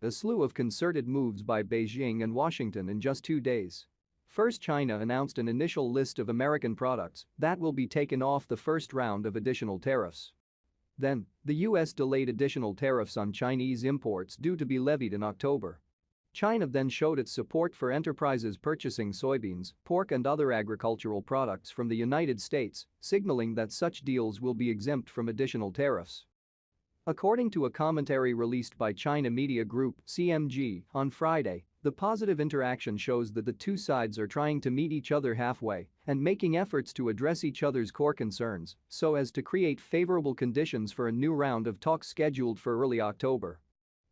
a slew of concerted moves by Beijing and Washington in just 2 days. First, China announced an initial list of American products that will be taken off the first round of additional tariffs. Then, the US delayed additional tariffs on Chinese imports due to be levied in October. China then showed its support for enterprises purchasing soybeans, pork and other agricultural products from the United States, signaling that such deals will be exempt from additional tariffs. According to a commentary released by China Media Group (CMG) on Friday, the positive interaction shows that the two sides are trying to meet each other halfway and making efforts to address each other's core concerns so as to create favorable conditions for a new round of talks scheduled for early October.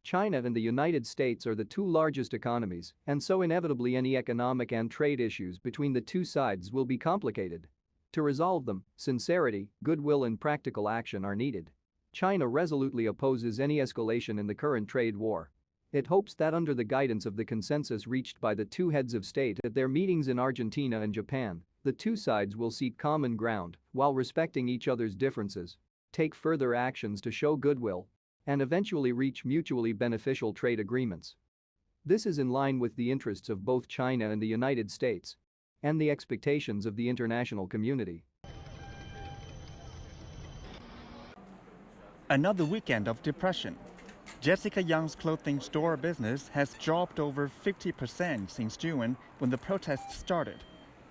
China and the United States are the two largest economies, and so inevitably any economic and trade issues between the two sides will be complicated. To resolve them, sincerity, goodwill and practical action are needed. China resolutely opposes any escalation in the current trade war. It hopes that under the guidance of the consensus reached by the two heads of state at their meetings in Argentina and Japan, the two sides will seek common ground while respecting each other's differences, take further actions to show goodwill, and eventually reach mutually beneficial trade agreements. This is in line with the interests of both China and the United States and the expectations of the international community. Another weekend of depression. Jessica Young's clothing store business has dropped over 50% since June when the protests started.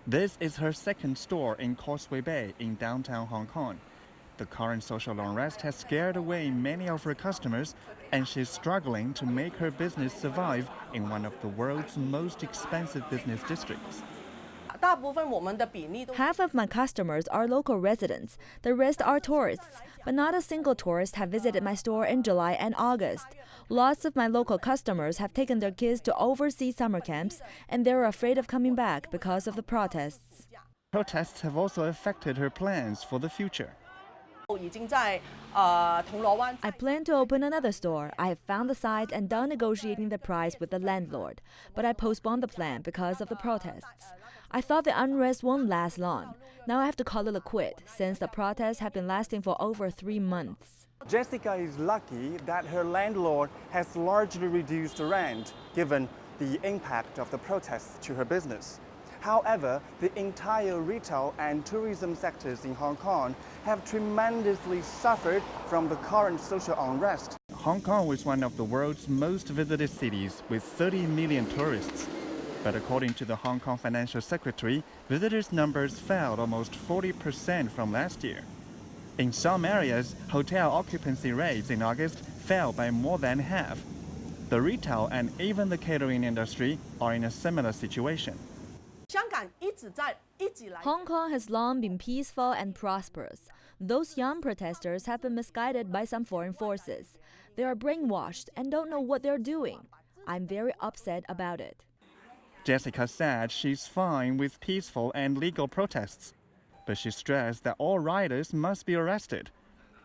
This is her second store in Causeway Bay in downtown Hong Kong. The current social unrest has scared away many of her customers, and she's struggling to make her business survive in one of the world's most expensive business districts. Half of my customers are local residents, the rest are tourists, but not a single tourist have visited my store in July and August. Lots of my local customers have taken their kids to overseas summer camps, and they're afraid of coming back because of the protests. Protests have also affected her plans for the future. I plan to open another store. I have found the site and done negotiating the price with the landlord, but I postponed the plan because of the protests. I thought the unrest won't last long. Now I have to call it a quit since the protests have been lasting for over 3 months. Jessica is lucky that her landlord has largely reduced the rent given the impact of the protests to her business. However, the entire retail and tourism sectors in Hong Kong have tremendously suffered from the current social unrest. Hong Kong is one of the world's most visited cities with 30 million tourists. But according to the Hong Kong Financial Secretary, visitors' numbers fell almost 40% from last year. In some areas, hotel occupancy rates in August fell by more than half. The retail and even the catering industry are in a similar situation. Hong Kong has long been peaceful and prosperous. Those young protesters have been misguided by some foreign forces. They are brainwashed and don't know what they're doing. I'm very upset about it. Jessica said she's fine with peaceful and legal protests, but she stressed that all rioters must be arrested.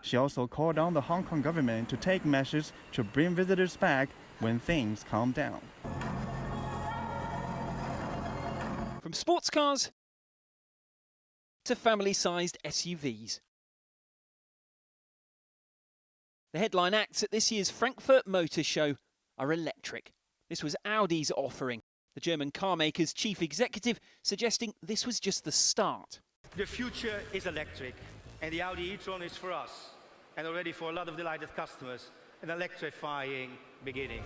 She also called on the Hong Kong government to take measures to bring visitors back when things calm down. From sports cars to family-sized SUVs. The headline acts at this year's Frankfurt Motor Show are electric. This was Audi's offering, the German carmaker's chief executive suggesting this was just the start. The future is electric, and the Audi e-tron is for us, and already for a lot of delighted customers, an electrifying beginning.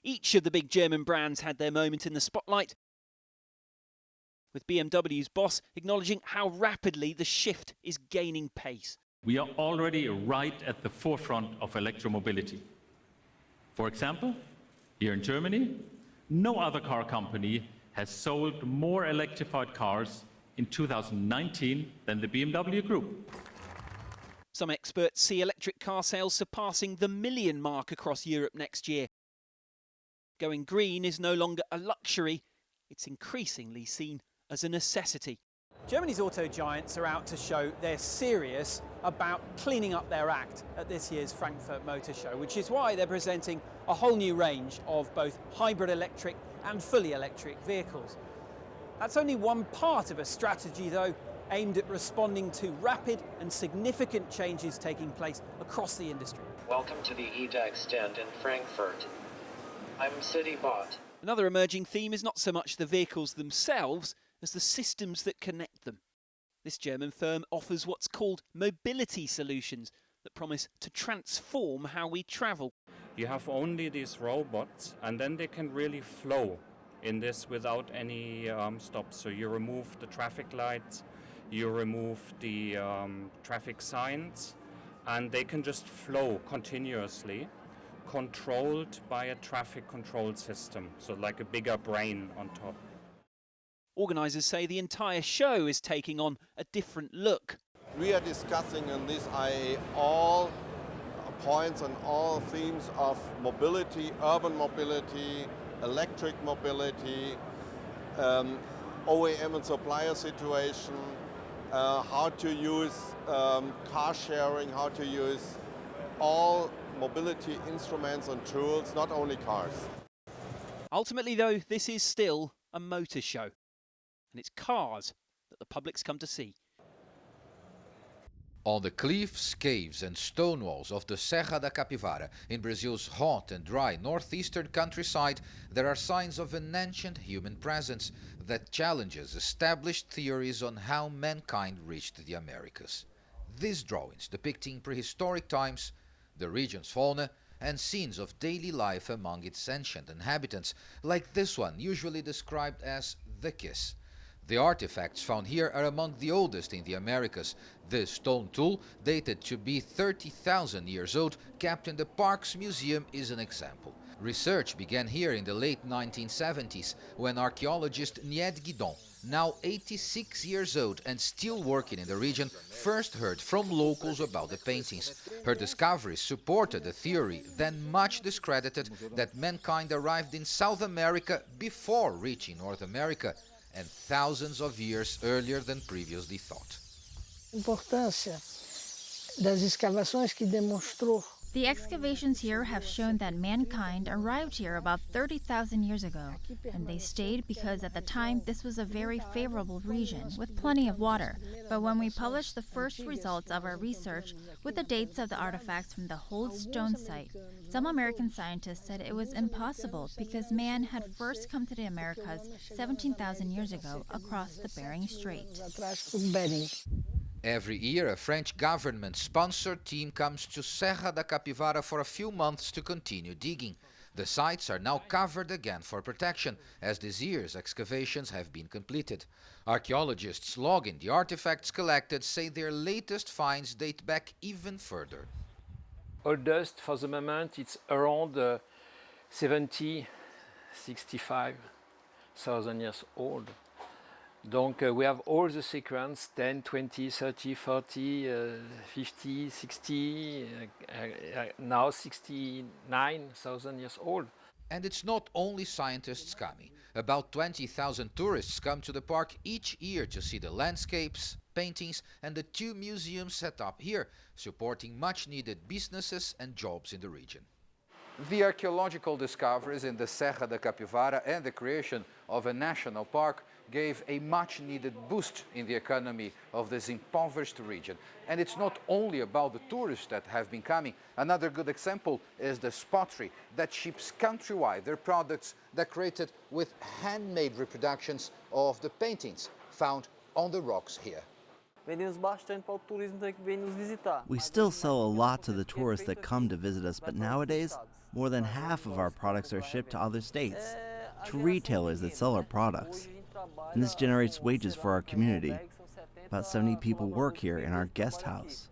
Each of the big German brands had their moment in the spotlight, with BMW's boss acknowledging how rapidly the shift is gaining pace. We are already right at the forefront of electromobility. For example, here in Germany, no other car company has sold more electrified cars in 2019 than the BMW Group. Some experts see electric car sales surpassing the 1 million mark across Europe next year. Going green is no longer a luxury, it's increasingly seen as a necessity. Germany's auto giants are out to show they're serious about cleaning up their act at this year's Frankfurt Motor Show, which is why they're presenting a whole new range of both hybrid electric and fully electric vehicles. That's only one part of a strategy, though, aimed at responding to rapid and significant changes taking place across the industry. Welcome to the EDAX stand in Frankfurt. I'm CityBot. Another emerging theme is not so much the vehicles themselves as the systems that connect them. This German firm offers what's called mobility solutions that promise to transform how we travel. You have only these robots, and then they can really flow in this without any stops. So you remove the traffic lights, you remove the traffic signs, and they can just flow continuously, controlled by a traffic control system, so like a bigger brain on top. Organisers say the entire show is taking on a different look. We are discussing in this IAA all points and all themes of mobility, urban mobility, electric mobility, OEM and supplier situation, how to use car sharing, how to use all mobility instruments and tools, not only cars. Ultimately, though, this is still a motor show, and it's cars that the public's come to see. On the cliffs, caves and stone walls of the Serra da Capivara in Brazil's hot and dry northeastern countryside, there are signs of an ancient human presence that challenges established theories on how mankind reached the Americas. These drawings depicting prehistoric times, the region's fauna, and scenes of daily life among its ancient inhabitants, like this one usually described as the Kiss. The artifacts found here are among the oldest in the Americas. This stone tool, dated to be 30,000 years old, kept in the Parks Museum, is an example. Research began here in the late 1970s, when archaeologist Nied Guidon, now 86 years old and still working in the region, first heard from locals about the paintings. Her discoveries supported the theory, then much discredited, that mankind arrived in South America before reaching North America, and thousands of years earlier than previously thought. Importância das escavações que demonstrou. The excavations here have shown that mankind arrived here about 30,000 years ago, and they stayed because at the time this was a very favorable region with plenty of water. But when we published the first results of our research with the dates of the artifacts from the Hold Stone site, some American scientists said it was impossible because man had first come to the Americas 17,000 years ago across the Bering Strait. Every year, a French government-sponsored team comes to Serra da Capivara for a few months to continue digging. The sites are now covered again for protection, as this year's excavations have been completed. Archaeologists logging the artifacts collected say their latest finds date back even further. Oldest, for the moment, it's around 70, 65,000 years old. Donc we have all the sequence, 10, 20, 30, 40, 50, 60, now 69,000 years old. And it's not only scientists coming. About 20,000 tourists come to the park each year to see the landscapes, paintings and the 2 museums set up here, supporting much-needed businesses and jobs in the region. The archaeological discoveries in the Serra da Capivara and the creation of a national park gave a much-needed boost in the economy of this impoverished region. And it's not only about the tourists that have been coming. Another good example is the pottery that ships countrywide their products decorated with handmade reproductions of the paintings found on the rocks here. We still sell a lot to the tourists that come to visit us, but nowadays, more than half of our products are shipped to other states, to retailers that sell our products. And this generates wages for our community. About 70 people work here in our guest house.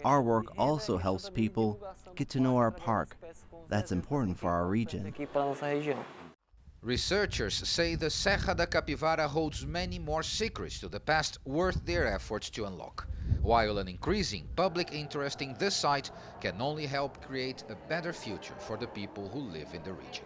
Our work also helps people get to know our park. That's important for our region. Researchers say the Serra da Capivara holds many more secrets to the past worth their efforts to unlock, while an increasing public interest in this site can only help create a better future for the people who live in the region.